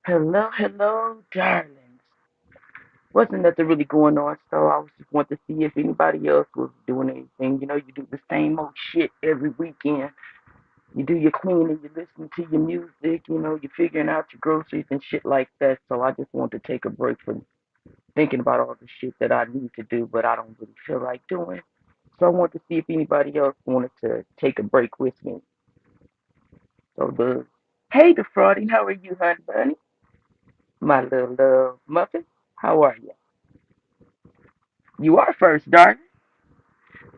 Hello, hello, darlings. Wasn't nothing really going on, so I was just wanting to see if anybody else was doing anything. You know, you do the same old shit every weekend. You do your cleaning, you listen to your music, you're figuring out your groceries and shit like that. So I just want to take a break from thinking about all the shit that I need to do, but I don't really feel like doing. So I want to see if anybody else wanted to take a break with me. So hey, defrauding, how are you, honey bunny? My little love muffin, how are you? You are first, darling.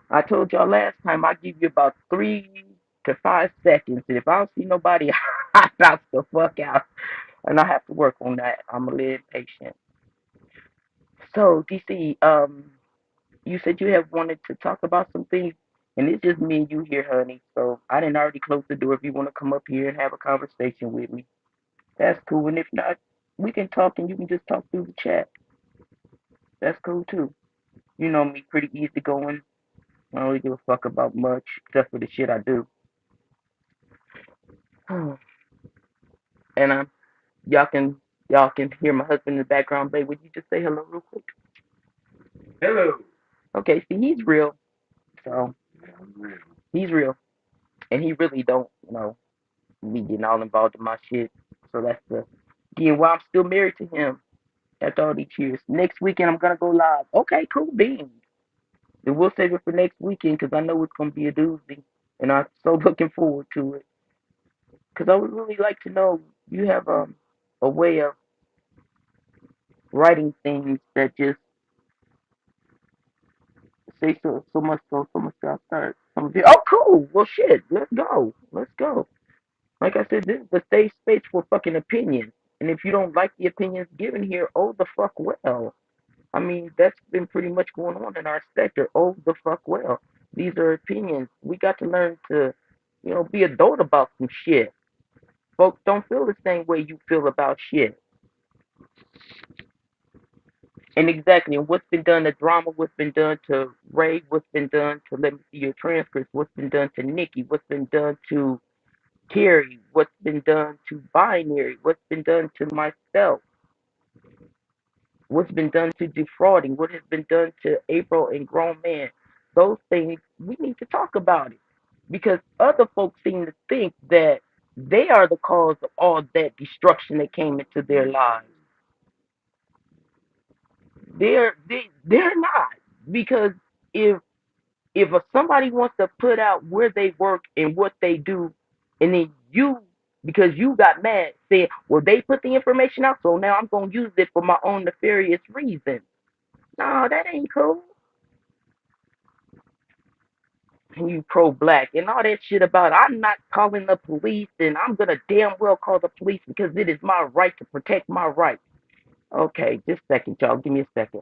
I told y'all last time I give you about 3 to 5 seconds, and if I don't see nobody, I bounce the fuck out, and I have to work on that. I'm a little impatient. So, DC, you said you have wanted to talk about some things, and it's just me and you here, honey. So I didn't already close the door. If you want to come up here and have a conversation with me, that's cool. And if not, we can talk, and you can just talk through the chat. That's cool too. You know me, pretty easy going. I don't really give a fuck about much except for the shit I do. And y'all can hear my husband in the background. Babe, would you just say hello real quick? Hello. Okay, see, he's real. So he's real, and he really don't, be getting all involved in my shit. So that's the again why I'm still married to him after all these years. Next weekend I'm gonna go live. Okay, cool beans. Then we'll save it for next weekend because I know it's gonna be a doozy, and I'm so looking forward to it. Because I would really like to know you have a way of writing things that just say so much to start. Oh, cool. Well, shit. Let's go. Let's go. Like I said, this is the safe space for fucking opinions. And if you don't like the opinions given here, oh the fuck well. I mean, that's been pretty much going on in our sector. Oh the fuck well. These are opinions. We got to learn to, be adult about some shit. Folks don't feel the same way you feel about shit. And exactly, and what's been done to drama, what's been done to Ray, what's been done to let me see your transcripts, what's been done to Nikki, what's been done to Carrie, what's been done to Binary, what's been done to myself, what's been done to defrauding, what has been done to April and grown man. Those things, we need to talk about it. Because other folks seem to think that they are the cause of all that destruction that came into their lives. They're not. Because if somebody wants to put out where they work and what they do, and then you, because you got mad, saying, well, they put the information out, so now I'm going to use it for my own nefarious reasons. No, that ain't cool. And you pro-black and all that shit about I'm not calling the police and I'm going to damn well call the police because it is my right to protect my rights. Okay, just a second, y'all. Give me a second.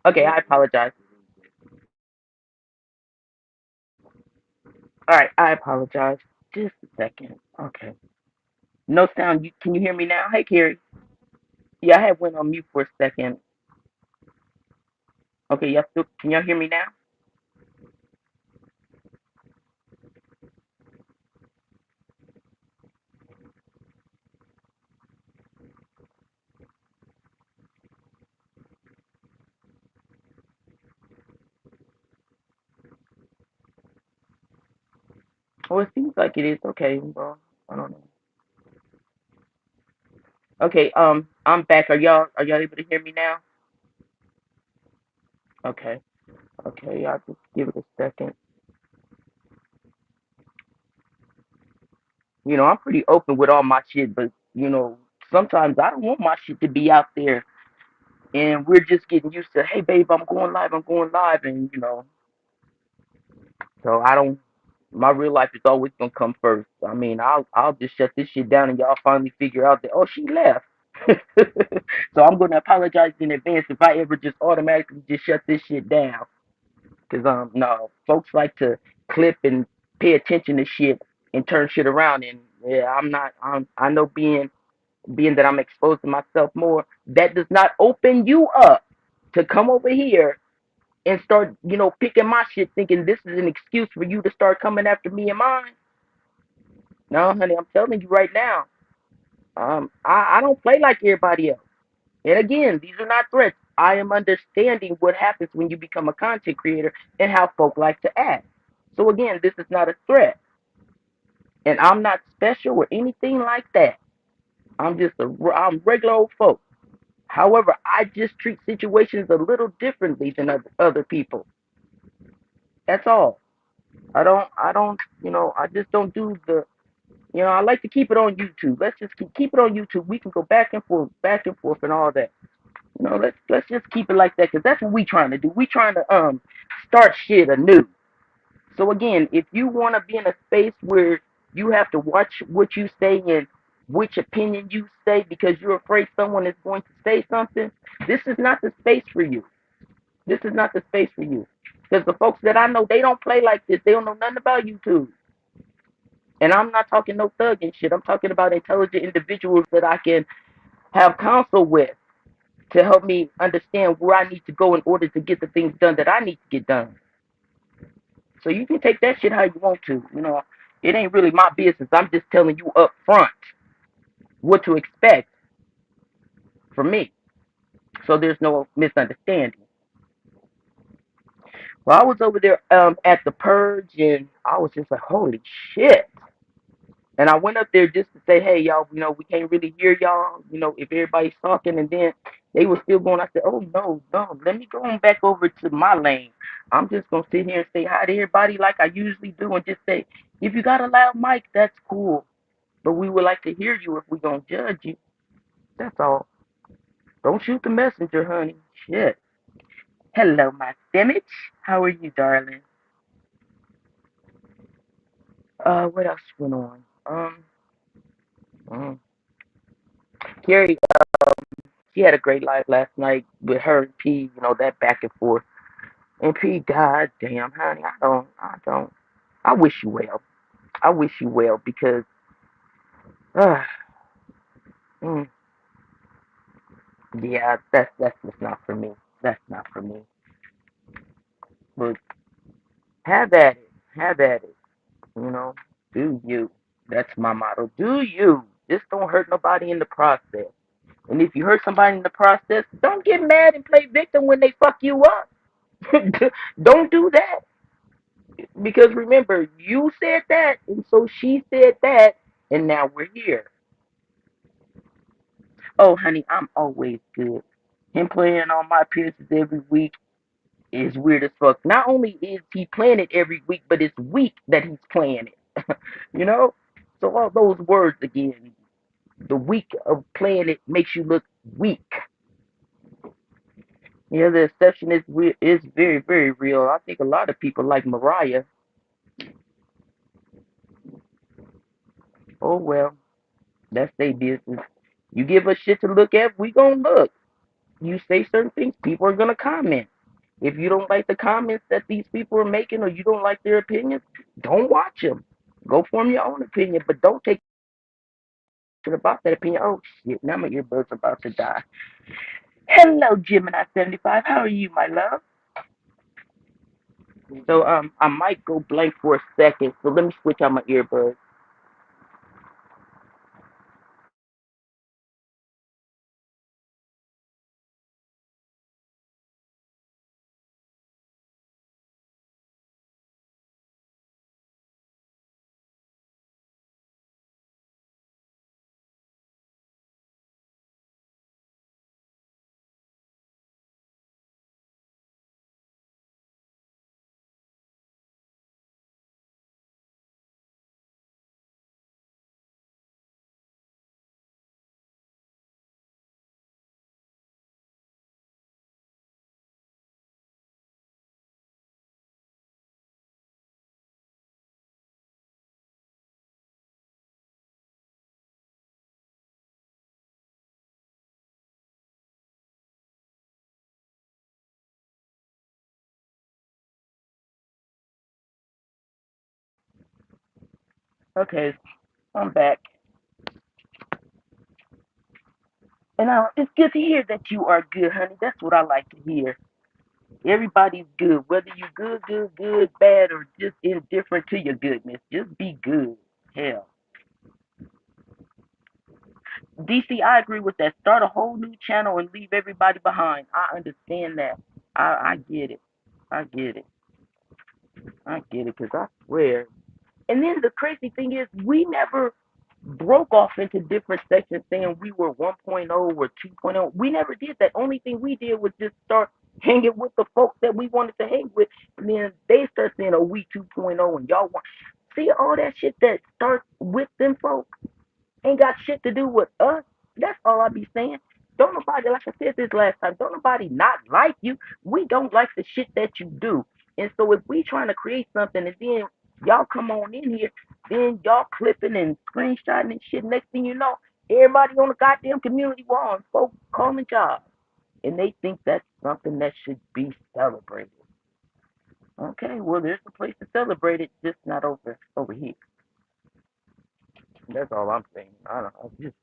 Okay, I apologize. All right, I apologize. Just a second. Okay. No sound. Can you hear me now? Hey, Carrie. Yeah, I had went on mute for a second. Okay, y'all still can y'all hear me now? Oh, it seems like it is. Okay, well, I don't know. Okay, I'm back. Are y'all able to hear me now? Okay. Okay. I'll just give it a second. I'm pretty open with all my shit, but sometimes I don't want my shit to be out there, and we're just getting used to, hey, babe, I'm going live, and so I don't. My real life is always gonna come first. I mean, I'll just shut this shit down, and y'all finally figure out that, oh, she left. So I'm gonna apologize in advance if I ever just automatically just shut this shit down. Cause no, folks like to clip and pay attention to shit and turn shit around, and yeah, I'm not. I know being that I'm exposing myself more, that does not open you up to come over here and start, picking my shit, thinking this is an excuse for you to start coming after me and mine. No, honey, I'm telling you right now. I don't play like everybody else. And again, these are not threats. I am understanding what happens when you become a content creator and how folk like to act. So again, this is not a threat, and I'm not special or anything like that. I'm regular old folk. However, I just treat situations a little differently than other people. That's all. I don't, I just don't do I like to keep it on YouTube. Let's just keep it on YouTube. We can go back and forth, and all that. Let's just keep it like that, because that's what we trying to do. We trying to start shit anew. So again, if you want to be in a space where you have to watch what you say and which opinion you say because you're afraid someone is going to say something, this is not the space for you. This is not the space for you. Because the folks that I know, they don't play like this. They don't know nothing about YouTube. And I'm not talking no thug and shit. I'm talking about intelligent individuals that I can have counsel with to help me understand where I need to go in order to get the things done that I need to get done. So you can take that shit how you want to. It ain't really my business. I'm just telling you up front what to expect from me. So there's no misunderstanding. Well, I was over there at the purge, and I was just like, holy shit. And I went up there just to say, hey, y'all, we can't really hear y'all, if everybody's talking. And then they were still going. I said, oh, no, no, let me go on back over to my lane. I'm just going to sit here and say hi to everybody like I usually do, and just say, if you got a loud mic, that's cool. But we would like to hear you if we're going to judge you. That's all. Don't shoot the messenger, honey. Shit. Hello, my Simich. How are you, darling? What else went on? Um, Carrie, she had a great life last night with her and P, that back and forth. And P, god damn, honey, I don't. I wish you well. I wish you well because, uh, mm, yeah, that's just not for me. That's not for me. But have at it. Have at it. You know, do you. That's my motto. Do you. Just don't hurt nobody in the process. And if you hurt somebody in the process, don't get mad and play victim when they fuck you up. Don't do that. Because remember, you said that, and so she said that, and now we're here. Oh, honey, I'm always good. Him playing on my appearances every week is weird as fuck. Not only is he playing it every week, but it's weak that he's playing it. you know? So all those words again, the weak of playing it makes you look weak. The exception is very, very real. I think a lot of people like Mariah. Oh well, that's their business. You give us shit to look at, we gonna look. You say certain things, people are gonna comment. If you don't like the comments that these people are making, or you don't like their opinions, don't watch them. Go form your own opinion, but don't take shit about that opinion. Oh shit, now my earbuds are about to die. Hello, Gemini 75. How are you, my love? So I might go blank for a second. So let me switch out my earbuds. Okay, I'm back. And it's good to hear that you are good, honey. That's what I like to hear. Everybody's good, whether you good, bad, or just indifferent to your goodness. Just be good. Hell, DC, I agree with that. Start a whole new channel and leave everybody behind. I understand that. I get it. I get it. I get it. Cause I swear. And then the crazy thing is, we never broke off into different sections saying we were 1.0 or 2.0. We never did that. Only thing we did was just start hanging with the folks that we wanted to hang with. And then they start saying, oh, we 2.0 and y'all want. See all that shit that starts with them folks ain't got shit to do with us. That's all I be saying. Don't nobody, like I said this last time, don't nobody not like you. We don't like the shit that you do. And so if we trying to create something and then y'all come on in here, then y'all clipping and screenshotting and shit. Next thing you know, everybody on the goddamn community wall and folks calling jobs. And they think that's something that should be celebrated. Okay, well there's a place to celebrate it, just not over here. That's all I'm saying. I don't know. Just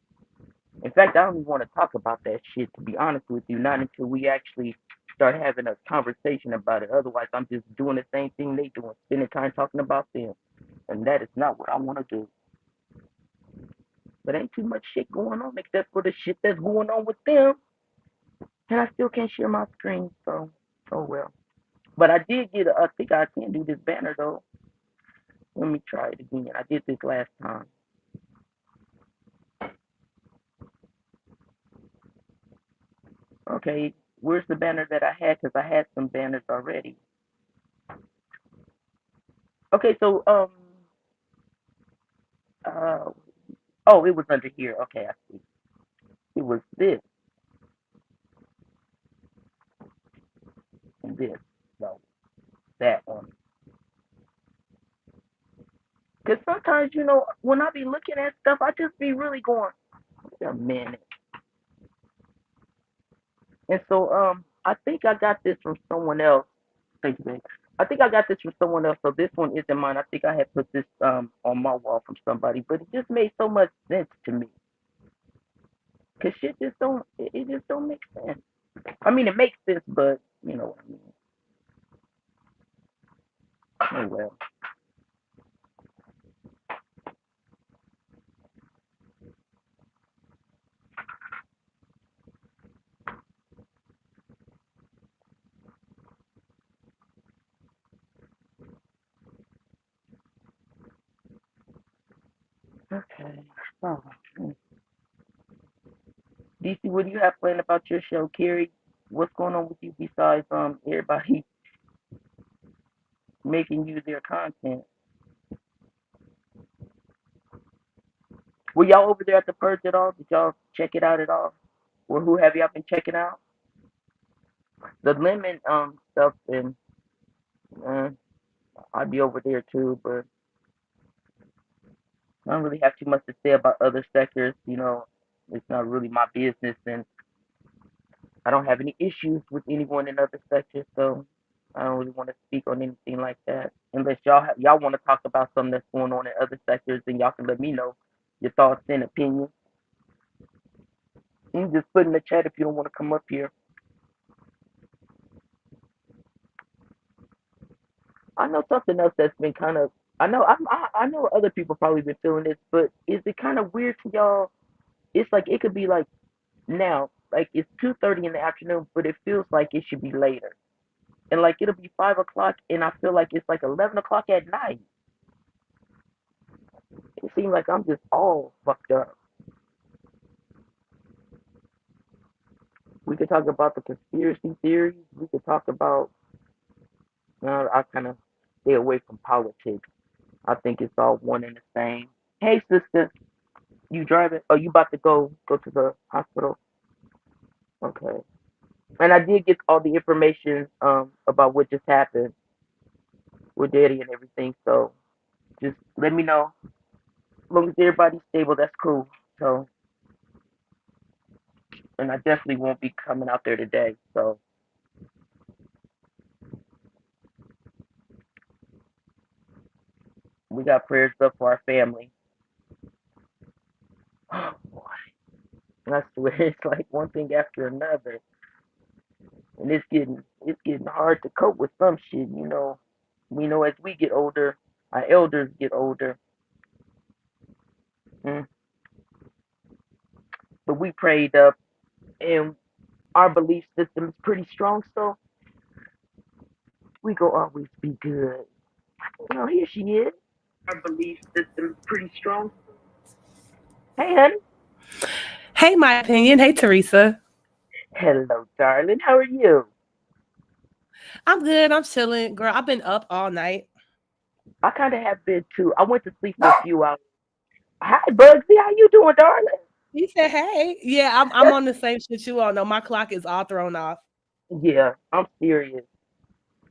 In fact, I don't even want to talk about that shit, to be honest with you, not until we actually start having a conversation about it. Otherwise, I'm just doing the same thing they doing, spending time talking about them. And that is not what I want to do. But ain't too much shit going on except for the shit that's going on with them. And I still can't share my screen, so oh well. But I did I think I can do this banner though. Let me try it again. I did this last time. Okay, where's the banner that I had? Because I had some banners already. Okay, so uh, oh, it was under here. Okay, I see. It was this and this. No, that one. Because sometimes, when I be looking at stuff, I just be really going, wait a minute. And so, I think I got this from someone else. Thank you, babe. I think I got this from someone else, so this one isn't mine. I think I had put this on my wall from somebody, but it just made so much sense to me. Cause shit just don't, it just don't make sense. I mean, it makes sense, but you know what I mean. Oh well. Okay. Oh, DC, what do you have planned about your show, Carrie? What's going on with you besides everybody making you their content? Were y'all over there at the purge at all? Did y'all check it out at all? Or who have y'all been checking out? The lemon stuff, and uh, I'd be over there too, but I don't really have too much to say about other sectors. It's not really my business, and I don't have any issues with anyone in other sectors, so I don't really want to speak on anything like that. Unless y'all want to talk about something that's going on in other sectors, then y'all can let me know your thoughts and opinions. You can just put in the chat if you don't want to come up here. I know something else that's been kind of. I know other people probably been feeling this, but is it kind of weird to y'all? It's like it could be like now, like it's 2:30 in the afternoon, but it feels like it should be later, and like it'll be 5 o'clock, and I feel like it's like 11 o'clock at night. It seems like I'm just all fucked up. We could talk about the conspiracy theories. We could talk about. I kind of stay away from politics. I think it's all one and the same. Hey, sister, you driving? Oh, you about to go to the hospital? Okay. And I did get all the information about what just happened with Daddy and everything. So just let me know. As long as everybody's stable, that's cool. So, and I definitely won't be coming out there today. So We got prayers up for our family. Oh boy, I swear it's like one thing after another, and it's getting hard to cope with some shit. We know as we get older, our elders get older, mm, but we prayed up, and our belief system is pretty strong, so we go always be good. Here she is. Our belief system is pretty strong. Hey, honey. Hey, my opinion. Hey, Teresa. Hello, darling. How are you? I'm good. I'm chilling. Girl, I've been up all night. I kind of have been too. I went to sleep for a few hours. Hi, Bugsy. How you doing, darling? He said, hey. Yeah, I'm on the same shit you all know. My clock is all thrown off. Yeah, I'm serious.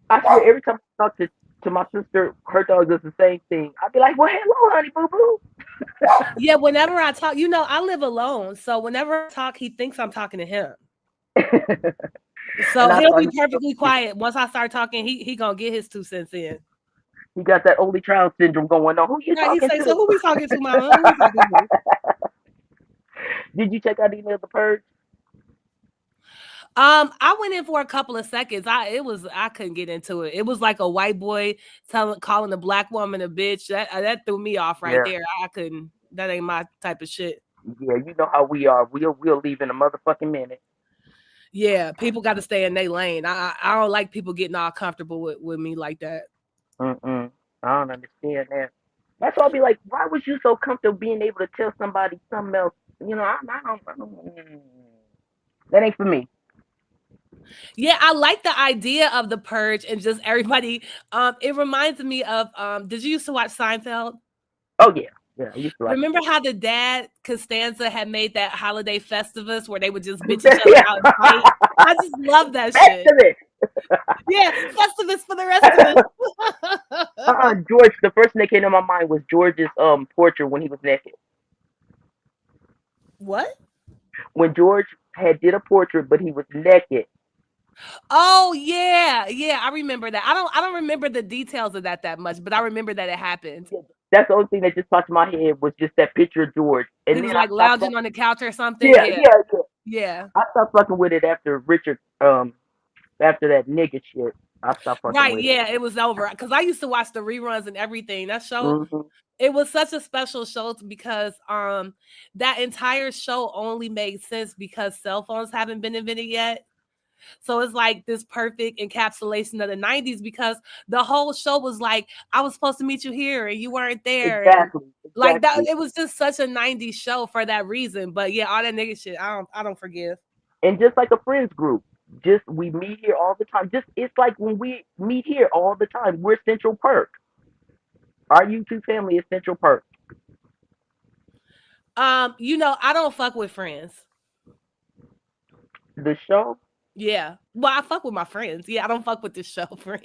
I swear, every time I talk to my sister, her dog does the same thing. I'd be like, "Well, hello, honey, boo boo." Yeah, whenever I talk, I live alone. So whenever I talk, he thinks I'm talking to him. And So I he'll thought be perfectly quiet. Once I start talking, he gonna get his 2 cents in. he got that only child syndrome going on. Who you Right. He talking say, so to? who we talking to, mama? Who we talking to? Did you check out any of the purge? I went in for a couple of seconds. I couldn't get into it. It was like a white boy calling a black woman a bitch. That threw me off right Yeah, there. I couldn't. That ain't my type of shit. yeah. You know how we are. We'll leave in a motherfucking minute. Yeah, people got to stay in their lane. I don't like people getting all comfortable with me like that. Mm-mm. I don't understand that. That's why I'll be like, why was you so comfortable being able to tell somebody something else? That ain't for me. Yeah, I like the idea of the purge and just everybody. It reminds me of did you used to watch Seinfeld? Oh yeah, yeah. I used to like Remember how the dad Costanza had made that holiday Festivus where they would just bitch each it. other out and fight? I just love that Back shit. to this. Yeah, Festivus for the rest of us. George. The first thing that came to my mind was George's portrait when he was naked. What? When George had did a portrait, but he was naked. Oh yeah, yeah, I remember that. I don't remember the details of that much, but I remember that it happened. That's the only thing that just popped in my head was just that picture of George, He and was then I like stopped. lounging on the couch or something. Yeah, Yeah, yeah, yeah. yeah. I stopped fucking with it after Richard. After that nigga shit, I stopped fucking Right, with it. yeah, it was over. Because I used to watch the reruns and everything. That show, Hmm. it was such a special show because that entire show only made sense because cell phones haven't been invented yet. So it's like this perfect encapsulation of the 90s because the whole show was like, I was supposed to meet you here and you weren't there. And Exactly, like that, exactly. it was just such a 90s show for that reason. But yeah, all that nigga shit, I don't forgive. And just like a friends group, just we meet here all the time. Just it's like when we meet here all the time. We're Central Perk. Our YouTube family is Central Perk. I don't fuck with friends. The show. Yeah. Well, I fuck with my friends. Yeah, I don't fuck with the show friends.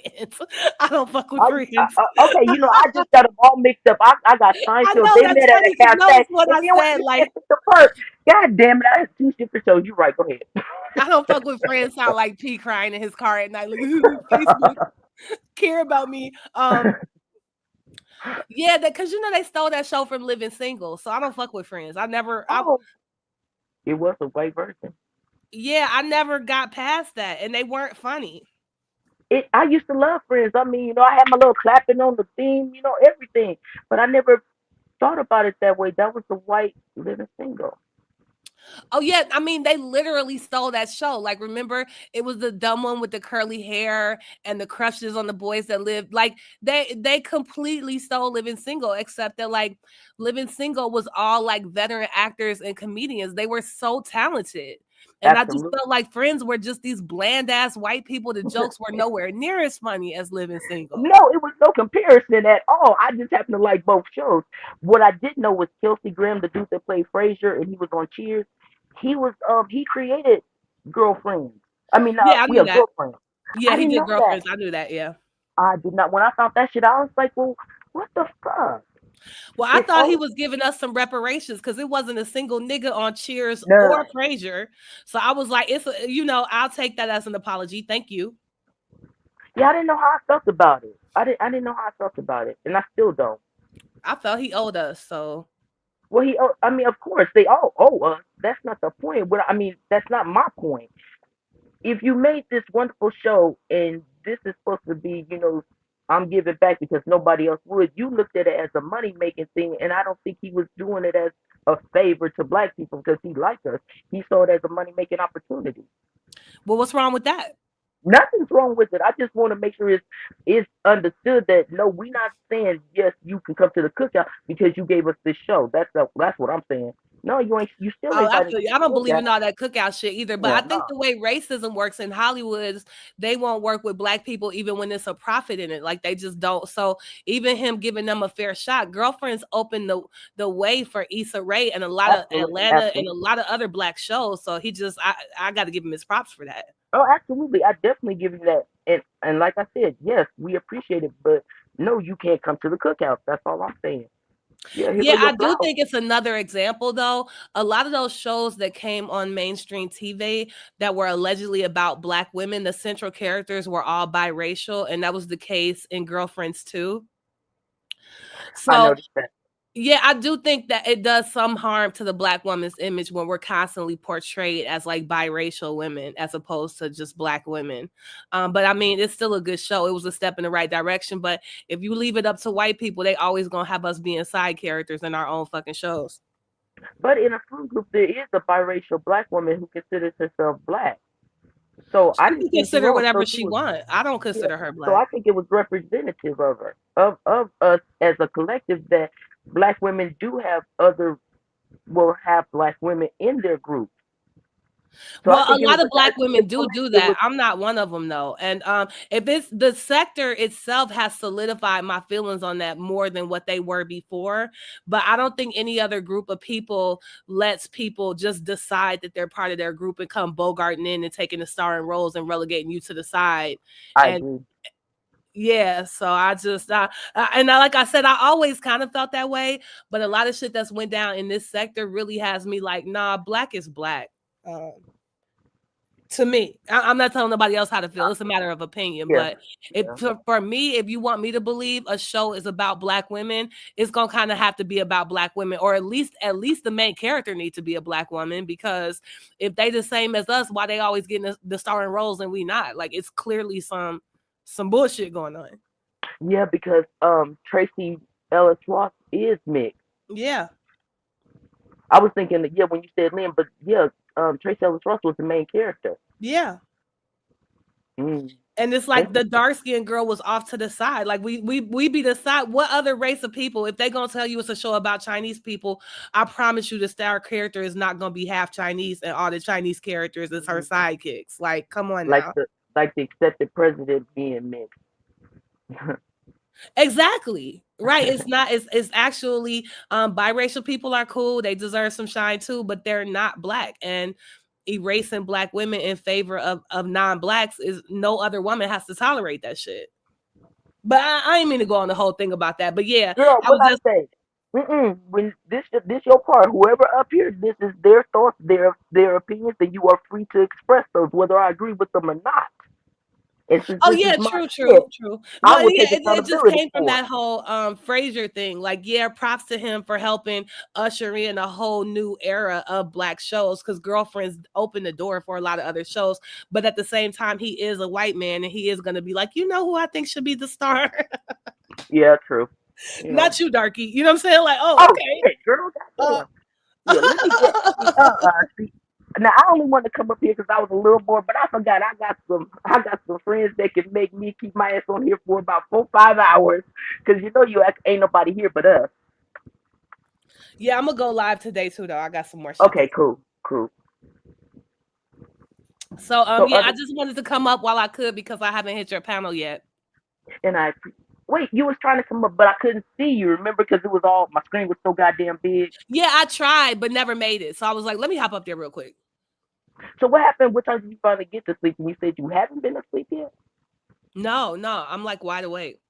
I don't fuck with I, friends. okay, I just got them all mixed up. I got I Seinfeld. know They that's met at a funny because cafe, notice what and I then when said. you said Like, Central Perk, God damn it, I had two different shows. You're right. Go ahead. I don't fuck with friends sound like P crying in his car at night. Like, Facebook care about me. Yeah, that because they stole that show from Living Single. So I don't fuck with friends. Oh, it was a white version. I never got past that. And they weren't funny. I used to love Friends. I mean, I had my little clapping on the theme, everything. But I never thought about it that way. That was the white living single. Oh yeah, I mean they literally stole that show. Like remember, it was the dumb one with the curly hair and the crushes on the boys that lived. Like they completely stole Living Single, except that like Living Single was all like veteran actors and comedians. They were so talented. And I just Absolutely. felt like Friends were just these bland ass white people. The jokes were nowhere near as funny as Living Single. No, it was no comparison at all. I just happened to like both shows. What I did know was Kelsey Graham, the dude that played Frasier, and he was on Cheers. He created Girlfriends. I mean, Yeah, I we knew are that. Girlfriends. Yeah, I he didn't did know that. Girlfriends. I knew that. Yeah. I did not. When I found that shit, I was like, well, what the fuck? Well, I It's thought he all was giving us some reparations because it wasn't a single nigga on Cheers or none. Frasier. So I was like, I'll take that as an apology. Thank you. Yeah, I didn't know how I felt about it. I didn't know how I felt about it, and I still don't. I felt he owed us. So Well, I mean, of course, they all owe us. That's not the point. But I mean, that's not my point. If you made this wonderful show and this is supposed to be, I'm giving back because nobody else would, you looked at it as a money making thing, and I don't think he was doing it as a favor to black people because he liked us. He saw it as a money making opportunity. well, what's wrong with that? Nothing's wrong with it. I just want to make sure it's understood that no, we're not saying yes, you can come to the cookout because you gave us this show. That's what I'm saying. No, you ain't. You still Oh, ain't I invited feel to you. I the don't believe cookout. in all that cookout shit either. But Yeah, I no. think the way racism works in Hollywood is they won't work with black people even when there's a profit in it. Like they just don't. So even him giving them a fair shot, girlfriends opened the way for Issa Rae and a lot of Absolutely, Atlanta and a absolutely. lot of other black shows. So I got to give him his props for that. Oh, absolutely. I definitely give you that. And like I said, yes, we appreciate it, but no, you can't come to the cookout. That's all I'm saying. Yeah, here go Yeah, your I do flowers. think it's another example though. A lot of those shows that came on mainstream TV that were allegedly about black women, the central characters were all biracial, and that was the case in Girlfriends too. I So noticed that. yeah, I do think that it does some harm to the black woman's image when we're constantly portrayed as like biracial women as opposed to just black women. But I mean, it's still a good show. It was a step in the right direction. But if you leave it up to white people, they always gonna have us being side characters in our own fucking shows. But in a friend group, there is a biracial black woman who considers herself black. So I She didn't can see anything consider wrong. So whatever she she was, want. I don't yeah. consider her So I black. think it was representative of her, of us as a collective that black women do have will have black women in their group. So I Well, a think it was lot of a black nice women do influence. do It that. was I'm not one of them though. And if it's the sector itself has solidified my feelings on that more than what they were before. But I don't think any other group of people lets people just decide that they're part of their group and come bogarting in and taking the starring roles and relegating you to the side. I And agree. yeah, so like I said, I always kind of felt that way. But a lot of shit that's went down in this sector really has me like, nah, black is black. Um, to me, I'm not telling nobody else how to feel. It's a matter of opinion. Yeah, But if yeah. for me, if you want me to believe a show is about black women, it's gonna kind of have to be about black women, or at least the main character needs to be a black woman. Because if they the same as us, why they always getting the starring roles and we not? Like it's clearly some bullshit going on. Yeah, because Tracy Ellis Ross is mixed. Yeah, I was thinking that yeah when you said Lynn, but yeah, Tracy Ellis Ross was the main character. yeah. Mm, And it's like the interesting. dark skinned girl was off to the side. Like we be the side. What other race of people? If they gonna tell you it's a show about Chinese people, I promise you the star character is not gonna be half Chinese, and all the Chinese characters is her Mhm. sidekicks. Like, come on Like now. the accepted president being mixed. Exactly. Right. It's not. It's actually biracial people are cool. They deserve some shine too, but they're not black. And erasing black women in favor of non-blacks is no other woman has to tolerate that shit. But I ain't mean to go on the whole thing about that. But yeah, Girl, I what was I just say? When this your part, whoever up here, this is their thoughts, their opinions, and you are free to express those, whether I agree with them or not. And since oh this is yeah, my true, shit, true, true. I Well, will yeah, take it just accountability came from for that it. whole Frasier thing. Like, yeah, props to him for helping usher in a whole new era of black shows because Girlfriends opened the door for a lot of other shows. But at the same time, he is a white man and he is gonna be like, you know who I think should be the star? Yeah, true. You know. Not you, darky. You know what I'm saying? Like, oh, Oh okay. shit, girl, Uh goddamn. Yeah, let me get. See. Now I only wanted to come up here because I was a little bored, but I forgot I got some friends that can make me keep my ass on here for about 4 5 hours because ain't nobody here but us. yeah, I'm gonna go live today too, though. I got some more shit to Okay, say. cool, cool. So So yeah, I other just wanted to come up while I could because I haven't hit your panel yet. and I wait, you was trying to come up, but I couldn't see you. Remember, because it was all my screen was so goddamn big. Yeah, I tried, but never made it. So I was like, let me hop up there real quick. So what happened? What time did you finally get to sleep? And you said you haven't been asleep yet. No, no, I'm like wide awake.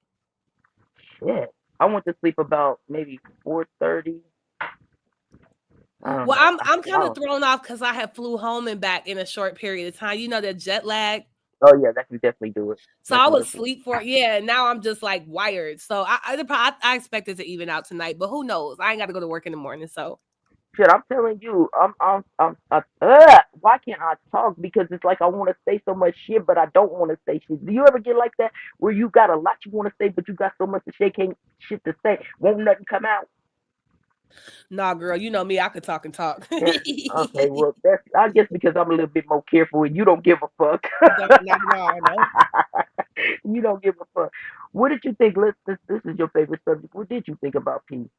Shit, I went to sleep about maybe 4:30. I don't Well, know. I'm kind I of don't. thrown off because I had flew home and back in a short period of time. You know that jet lag. Oh yeah, that can definitely do it. So That I can was definitely. asleep for yeah. Now I'm just like wired. So I expect it to even out tonight, but who knows? I ain't got to go to work in the morning. So Shit, I'm telling you, why can't I talk? Because it's like I want to say so much shit, but I don't want to say shit. Do you ever get like that where you got a lot you want to say, but you got so much to say, can't shit to say, won't nothing come out? nah, girl, you know me. I could talk and talk. Yeah. Okay, well, that's I guess because I'm a little bit more careful and you don't give a fuck. Don't not at all. No. You don't give a fuck. What did you think? This is your favorite subject. What did you think about peace?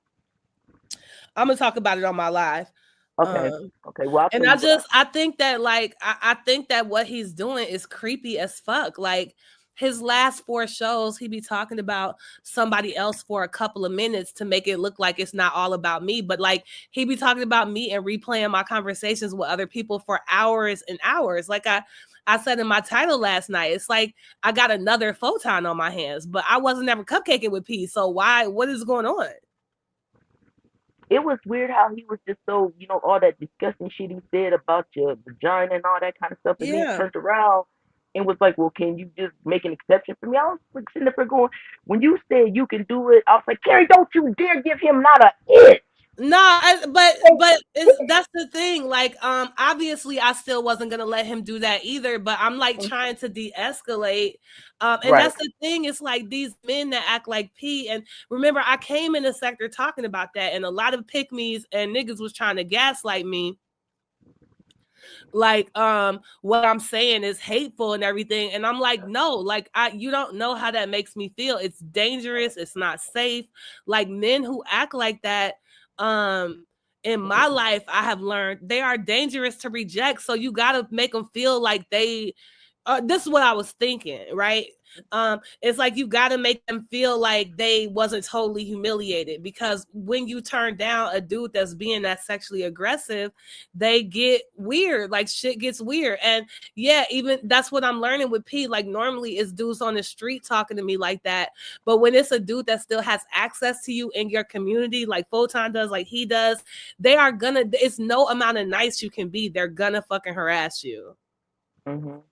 I'm gonna talk about it on my live. Okay, Um, okay. Well, I'll And tell you what I. I think that like I think that what he's doing is creepy as fuck. Like his last four shows, he be talking about somebody else for a couple of minutes to make it look like it's not all about me. But like he be talking about me and replaying my conversations with other people for hours and hours. Like I said in my title last night, it's like I got another photon on my hands, but I wasn't ever cupcaking with peace. So why what is going on? It was weird how he was just so, all that disgusting shit he said about your vagina and all that kind of stuff, and then Yeah. turned around and was like, "Well, can you just make an exception for me?" I was like sitting there going, when you said you can do it, I was like, Carrie, don't you dare give him not a itch. No, that's the thing. Like, obviously, I still wasn't gonna let him do that either. But I'm like trying to de-escalate. And Right. that's the thing. It's like these men that act like P. And remember, I came in the sector talking about that, and a lot of pick me's and niggas was trying to gaslight me like what I'm saying is hateful and everything, and I'm like, no, like I you don't know how that makes me feel. It's dangerous, it's not safe. Like men who act like that, um in my life I have learned they are dangerous to reject, so you got to make them feel like they this is what I was thinking, right? It's like you got to make them feel like they wasn't totally humiliated, because when you turn down a dude that's being that sexually aggressive, they get weird. Like shit gets weird. And yeah, even that's what I'm learning with P. Like normally it's dudes on the street talking to me like that, but when it's a dude that still has access to you in your community, like Photon does, like he does, they are gonna. It's no amount of nice you can be. They're gonna fucking harass you. Mhm.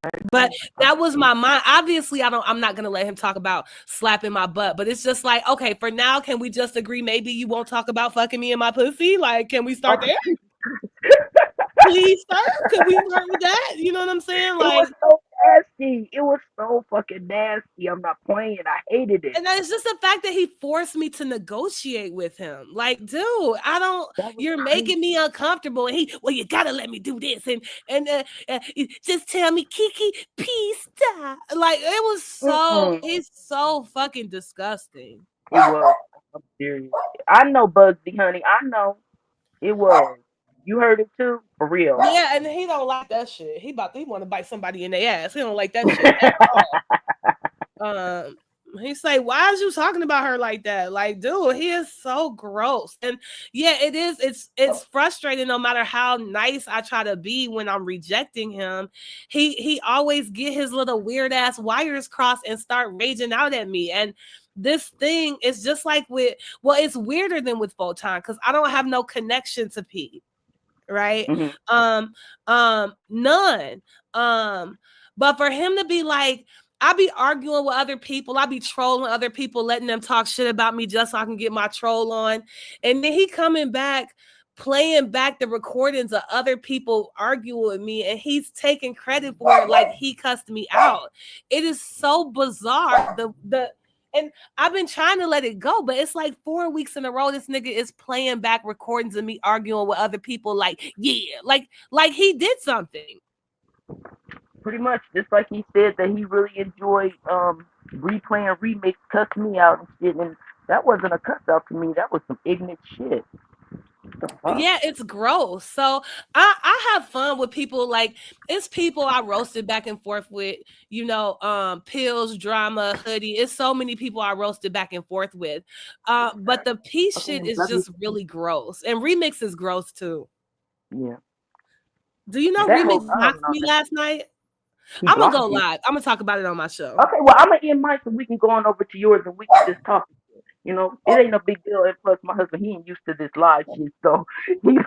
I But agree. that was my mind. Obviously, I'm not gonna let him talk about slapping my butt. But it's just like, okay, for now, can we just agree? Maybe you won't talk about fucking me in my pussy. Like, can we start Okay. there? Please, sir. Could we start with that? You know what I'm saying? It was Like, so nasty. It was so fucking nasty. I'm not playing. I hated it. and it's just the fact that he forced me to negotiate with him. Like, dude, I don't. That was You're crazy. making me uncomfortable. And he, well, you gotta let me do this, and just tell me, Kiki, peace, die. Like, it was so. Mm-mm. It's so fucking disgusting. It was. I'm serious. I know, Bugsy, honey. I know. It was. You heard it too? For real. Yeah, and he don't like that shit. He want to bite somebody in their ass. He don't like that shit at all. Um, he's like, why is you talking about her like that? Like, dude, he is so gross. And yeah, it is. It's frustrating. No matter how nice I try to be when I'm rejecting him, he always get his little weird ass wires crossed and start raging out at me. And this thing is just like with well, it's weirder than with Photon because I don't have no connection to P, right? Hmm. None. But for him to be like, I be arguing with other people, I be trolling other people, letting them talk shit about me just so I can get my troll on. And then he coming back, playing back the recordings of other people arguing with me, and he's taking credit for it like he cussed me out. It is so bizarre. The and I've been trying to let it go, but it's like 4 weeks in a row. This nigga is playing back recordings of me arguing with other people. Like, yeah, like he did something. Pretty much, just like he said that he really enjoyed replaying remix, cuss me out and shit, and that wasn't a cuss out to me. That was some ignorant shit. What the fuck? Yeah, it's gross. So I have fun with people. Like it's people I roasted back and forth with. Pills, drama, hoodie. It's so many people I roasted back and forth with. But the peace Okay, shit is love you. just really gross, and remix is gross too. Yeah, Do you know that remix whole I don't blocked know me that last night? he I'm gonna go blocked you. live. I'm gonna talk about it on my show. Okay, well I'm gonna end mine so we can go on over to yours and we can just talk. It Oh, ain't no big deal. And plus, my husband, he ain't used to this live shit, so he,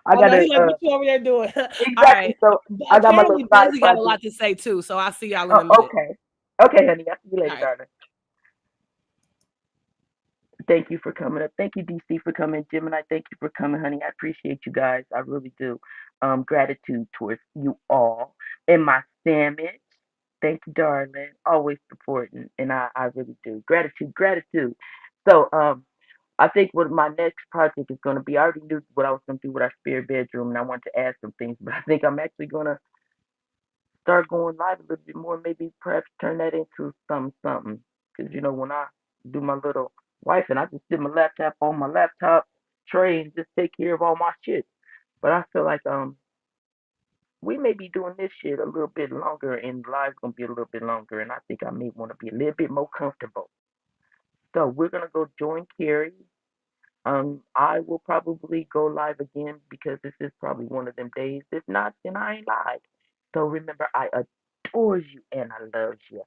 I oh no, gotta he like, what you over there doing? All exactly. right. So But I got my little apparently side Desi got a project. lot to say too, so I'll see y'all in a minute. Okay, okay, honey. I'll see you All later, right. darling. Thank you for coming up. Thank you, DC, for coming. Gemini, thank you for coming, honey. I appreciate you guys. I really do. Gratitude towards you all. And my sandwich. Thank you, darling. Always supporting. And I really do. Gratitude, gratitude. So, I think what my next project is going to be, I already knew what I was going to do with our spare bedroom, and I wanted to add some things, but I think I'm actually going to start going live a little bit more. Maybe perhaps turn that into something. Because when I do my little wife and I just sit my laptop on my laptop tray and just take care of all my shit. But I feel like we may be doing this shit a little bit longer, and live's gonna be a little bit longer, and I think I may want to be a little bit more comfortable. So we're gonna go join Carrie. I will probably go live again because this is probably one of them days. If not, then I ain't live. So remember, I adore you and I love you.